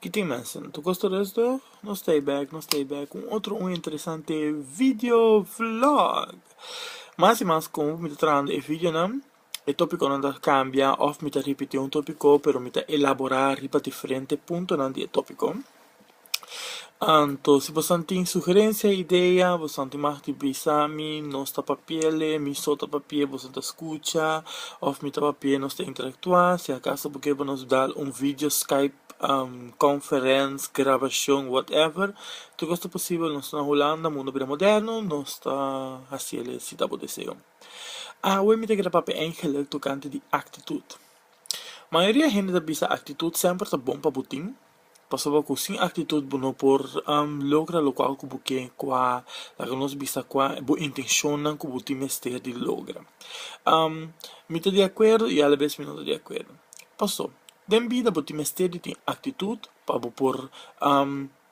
Que tem mensen? Tu gostou deste? Não stay back com outro interessante vídeo vlog. Mas e mais como me trazendo e vídeo não? O tópico não cambia, ou me repetir um tópico, pero me elaborar riba diferente ponto não de tópico. Então, se você tem sugerência, ideia, você tem mais de bisami, nós tá papel, me solta papel, você tá escuta, ou me tá papel, nós tá interactuar, se acaso porque vamos dar vídeo Skype, conferência, gravação, whatever, tudo isso é possível, nós estamos na Holanda, mundo bem moderno, nós está assim, se dá desejo. Hoje me tem que papel eigenlijk tocante de atitude. A maioria da gente da bisa atitude sempre tá bom para botin. Pasaba ko sin actitud bono por logra lo qual ko buke qua la que nos bisa qua bo intencionan ko buti mester de logra. Mi te de acuerdo e a la vez mi no de acuerdo. Passo. Den vida buti mester de tin actitud pa bo por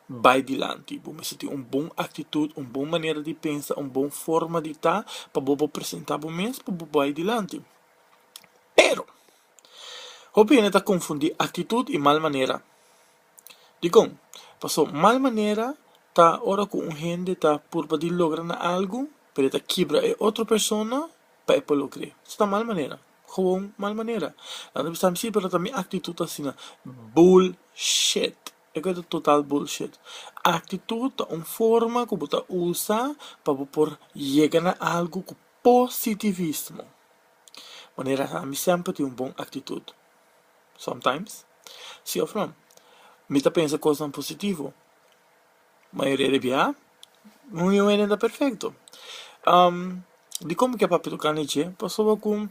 vai dilante. Bo me senti bom atitude, bom maneira de pensar, bom forma de tá pa bo apresentar bo mes pa bo vai dilante. Pero opinião tá confundir atitude e mal maneira. Digo, passou mal maneira, tá ora com gente tá por poder lograr algo, pero tá quebra é outra pessoa para poder lograr. Está mal maneira, gewoon mal maneira. Não está assim, pero também atitude assim, bullshit. É coisa total bullshit. Atitude tá uma forma que você usa para por chegar a algo com positivismo. Maneira a mim sempre tem bom atitude. Sometimes, sim ou não. Me pensa coisa positivo. Maioria de via, não é ainda perfeito. De como que é papel do caniche, passou com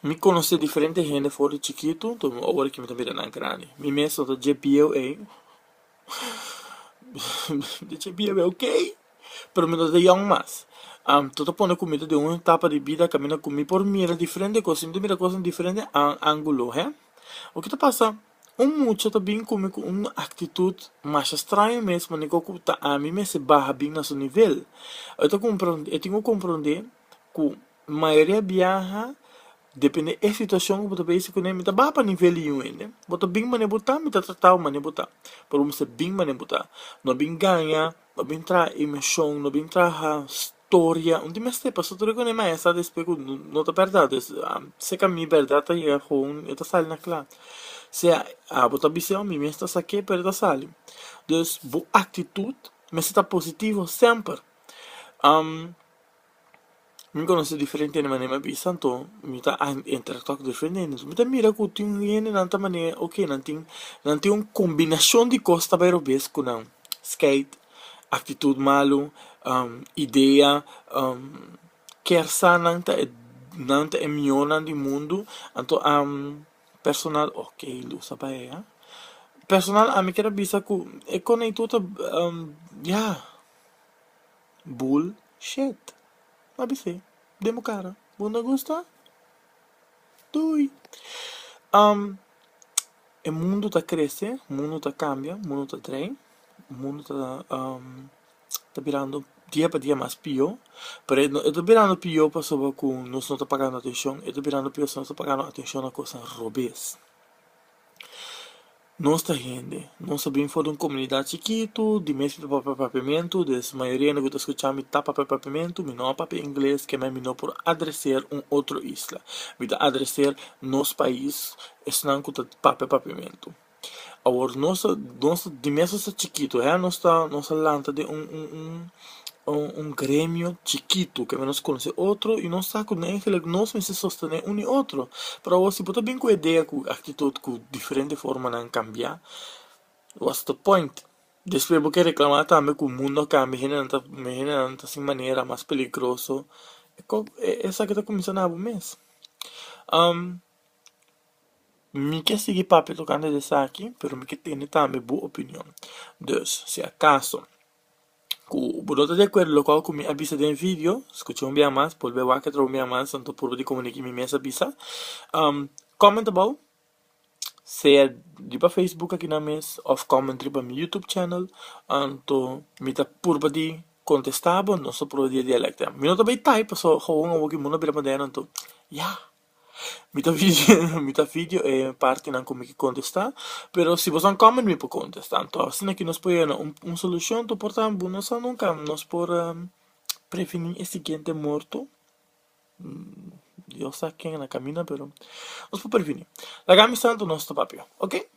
me conhecer diferente gente fora de chiquito, então agora que me tá virando grande. Me mesmo da GPOA. De GPOA, ok? Pero me da young mais. Todo pone comida de uma etapa de vida, caminha comigo por mira diferente coisa, então mira coisa diferente ângulo, é? O que tá passando? Mucho também comigo uma atitude mais estranha mesmo, nem que a mim se barra bem no seu nível. Eu tenho que compreender que a maioria viaja, depende da situação que você pensa que nem tá barra para nível nenhum, né? Você bem mané botar, me tá tratado mané botar. Por você bem mané botar, não bem ganha, não bem traz emoção, não bem traz história. Onde me está passando tudo que nem mais essa despeito, não tá verdade. Se que a minha verdade tá aí com, eu tá saindo claro. Se a bota visão me está saque perda sali. Dus bo atitude me está positivo sempre. Me conhece diferente na maneira me santo, me tá interactuar com diferente. Me tá mira que tem gente nanta maneira, ok, não tem uma combinação de coisas para o com não. Skate, atitude malo, ideia, quer sa nanta é melhor no mundo, então personal, ok, lusa pa personal, a mim quero bisa que é conectado, bullshit. Abisei, demo cara, bunda gusta? Tui. O mundo tá crescendo, o mundo tá cambia, o mundo tá trem, o mundo tá virando dia para dia mais pior, pero eu tô virando pior para sobre que nós não tá pagando atenção, eu tô virando pior se nós tá pagando atenção a coisas robês. Nossa gente, nós sabemos for uma comunidade chiquito, de mesmo papamento, de maioria não está escutando tá papamento, me não papel inglês, que me não por adressar outra isla, me dá adressar nosso país, não que tá papamento. Agora, nossa, de mesmo chiquito, nossa lanta de grêmio chiquito que menos conhece outro e não sabe nem que nós se sostener um e outro. Para você pode bem com a ideia, com atitude, com diferente forma não cambiar. What's the point? Depois porque reclamar também que o mundo cambia, não tá assim maneira mais peligroso. Essa que tá começando a mês. Me quer seguir papo tocando dessa aqui, pero me quer ter também boa opinião. Dus, se acaso ku budota de acuerdo lo qual mi avisa del video, escuché un día más, por ver que otro día más, tanto por de comunicar mi mesa avisa. Comment about, sea de para Facebook aqui na mes, of comment para mi YouTube channel, anto mi ta por de contestava, não só por de dialecto. Mi não também type, só gewoon ook in mono bira moderno, anto, ja. mita video e parte não como que contestar, pero se você não comment me pode contestar. Então, assim que nós podemos uma solução, tu portanto, nós nunca nós por prevenir esse gente morto. Eu sei quem na caminha, pero nós por prevenir. La gami santo nosso papel, ok?